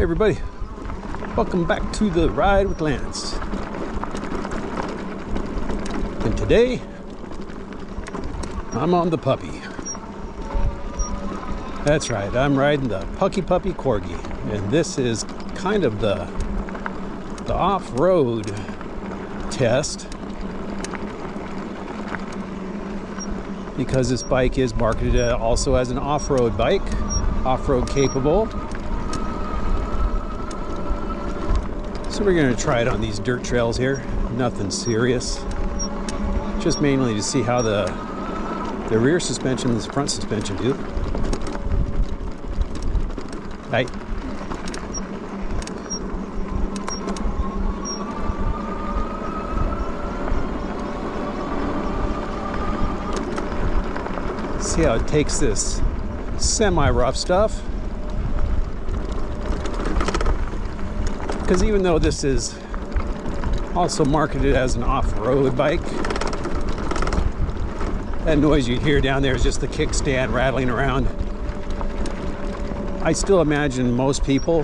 Hey everybody, welcome back to the Ride with Lance. And today, I'm on the puppy. That's right, I'm riding the Puckipuppy Corgi. And this is kind of the off-road test, because this bike is marketed also as an off-road bike, off-road capable. So we're going to try it on these dirt trails here. Nothing serious. Just mainly to see how the rear suspension and the front suspension do. Right. See how it takes this semi-rough stuff. Because even though this is also marketed as an off-road bike, that noise you hear down there is just the kickstand rattling around. I still imagine most people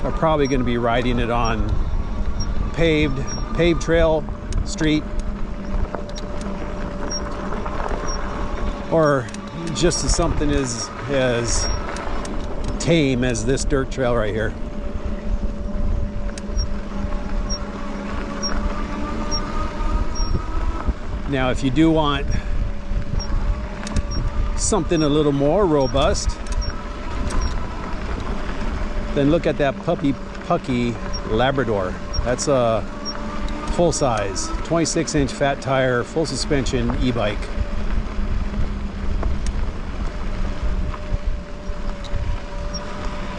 are probably going to be riding it on paved trail, street, or just as something as tame as this dirt trail right here. Now, if you do want something a little more robust, then look at that Pucky Labrador. That's a full-size, 26-inch fat tire, full suspension e-bike.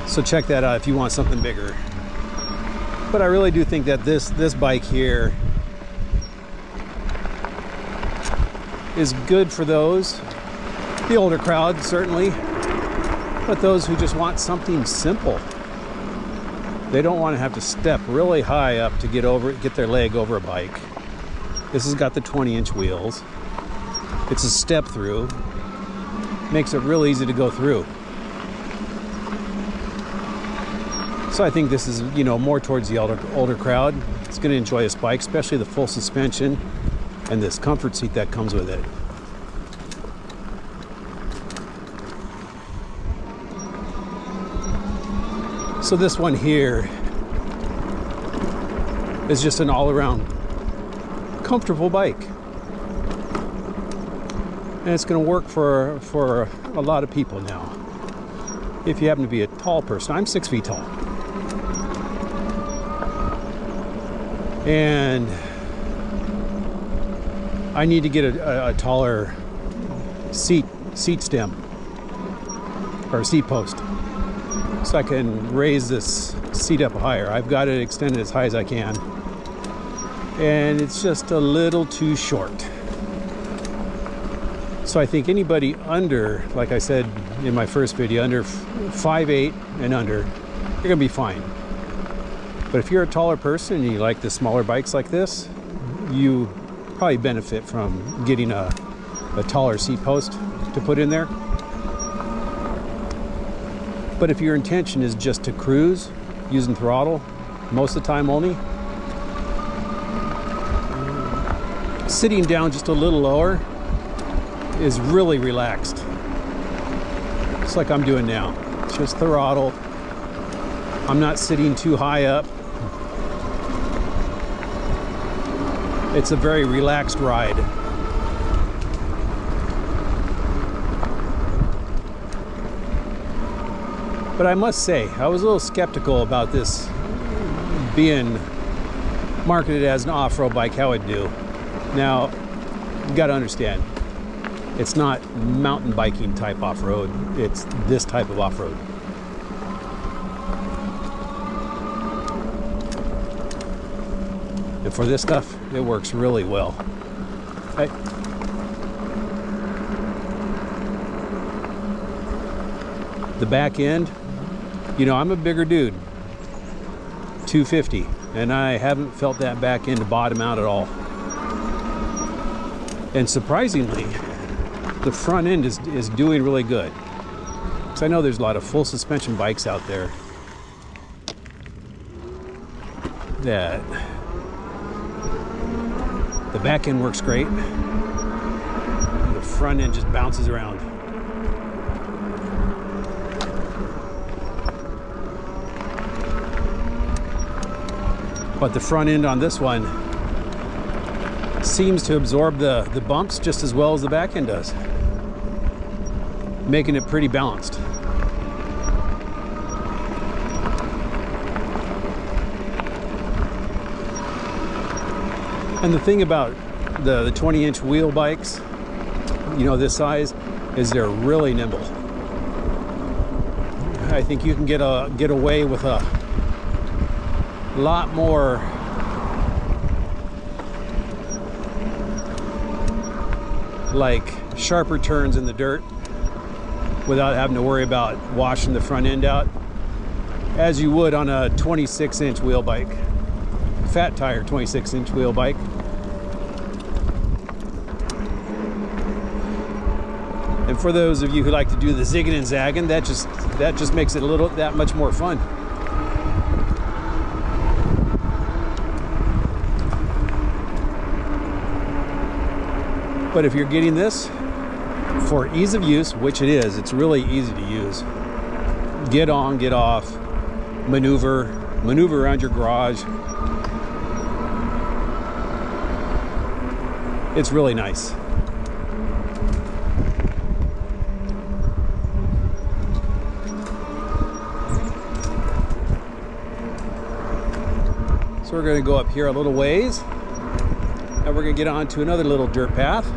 So check that out if you want something bigger. But I really do think that this bike here is good for those, the older crowd certainly, but those who just want something simple. They don't want to have to step really high up to get their leg over a bike. This has got the 20-inch wheels. It's a step through. Makes it real easy to go through. So I think this is, more towards the older crowd. It's going to enjoy this bike, especially the full suspension and this comfort seat that comes with it. So this one here is just an all-around comfortable bike. And it's going to work for a lot of people now. If you happen to be a tall person, I'm 6 feet tall. And I need to get a taller seat stem or seat post so I can raise this seat up higher. I've got it extended as high as I can, and it's just a little too short. So I think anybody under, like I said in my first video, under 5'8" and under, you're gonna be fine. But if you're a taller person and you like the smaller bikes like this, you probably benefit from getting a taller seat post to put in there. But if your intention is just to cruise using throttle most of the time only, sitting down just a little lower is really relaxed. It's like I'm doing now. It's just throttle. I'm not sitting too high up. It's a very relaxed ride. But I must say, I was a little skeptical about this being marketed as an off-road bike, how it'd do. Now, you gotta understand, it's not mountain biking type off-road, it's this type of off-road. And for this stuff, it works really well. The back end, I'm a bigger dude, 250, and I haven't felt that back end bottom out at all. And surprisingly, the front end is doing really good. So I know there's a lot of full suspension bikes out there, that the back end works great. The front end just bounces around. But the front end on this one seems to absorb the bumps just as well as the back end does, making it pretty balanced. And the thing about the 20-inch wheel bikes, you know, this size, is they're really nimble. I think you can get away with a lot more like sharper turns in the dirt without having to worry about washing the front end out as you would on a 26-inch wheel bike, fat tire 26-inch wheel bike. And for those of you who like to do the zigging and zagging, that just makes it that much more fun. But if you're getting this for ease of use, which it is, it's really easy to use. Get on, get off, maneuver around your garage. It's really nice. So we're going to go up here a little ways, and we're going to get onto another little dirt path.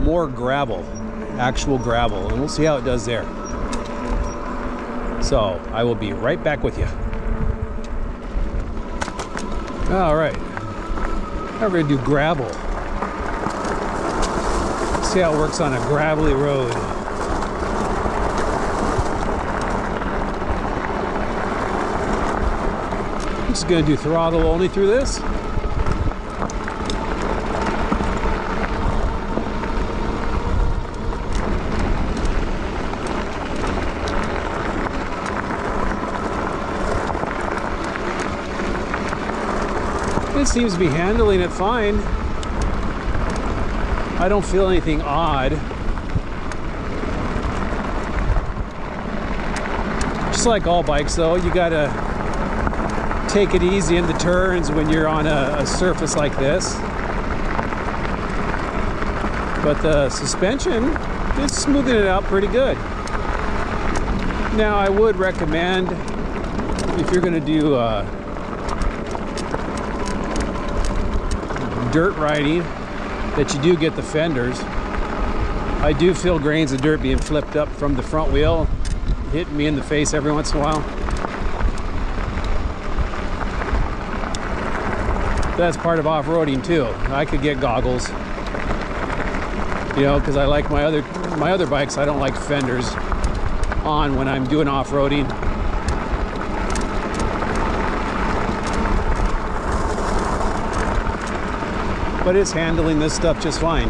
More gravel, actual gravel, and we'll see how it does there. So I will be right back with you. All right, now we're going to do gravel. See how it works on a gravelly road. I'm just going to do throttle only through this. It seems to be handling it fine. I don't feel anything odd. Just like all bikes though, you gotta take it easy in the turns when you're on a surface like this. But the suspension is smoothing it out pretty good. Now I would recommend, if you're gonna do dirt riding, that you do get the fenders. I do feel grains of dirt being flipped up from the front wheel, hitting me in the face every once in a while. That's part of off-roading too. I could get goggles, you know, because I like my other bikes. I don't like fenders on when I'm doing off-roading. But it's handling this stuff just fine.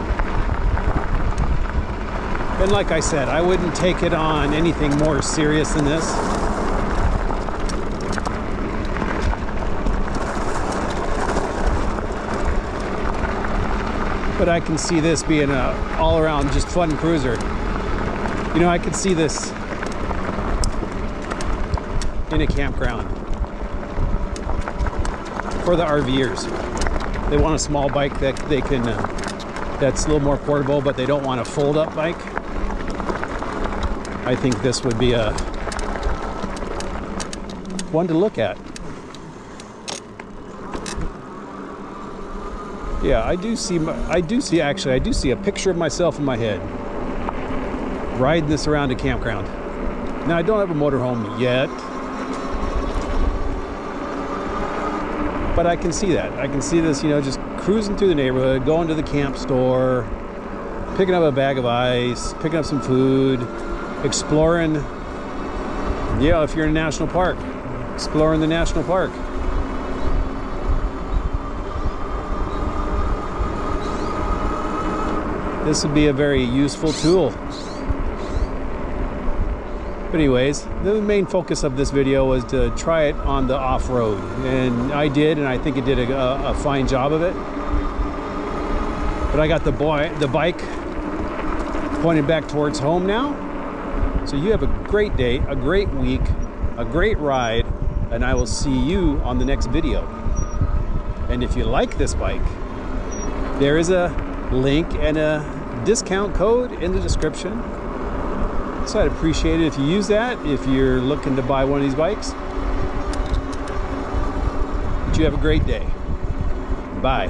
And like I said, I wouldn't take it on anything more serious than this. But I can see this being a all-around just fun cruiser. You know, I could see this in a campground for the RVers. They want a small bike that they can, that's a little more portable, but they don't want a fold-up bike. I think this would be a one to look at. Yeah, I do see a picture of myself in my head riding this around a campground. Now I don't have a motorhome yet, but I can see that. I can see this, you know, just cruising through the neighborhood, going to the camp store, picking up a bag of ice, picking up some food, exploring. Yeah, if you're in a national park, exploring the national park. This would be a very useful tool. But anyways, the main focus of this video was to try it on the off-road, and I did, and I think it did a fine job of it. But I got the bike pointed back towards home now. So you have a great day, a great week, a great ride, and I will see you on the next video. And if you like this bike, there is a link and a discount code in the description. So I'd appreciate it if you use that if you're looking to buy one of these bikes. But you have a great day. Bye.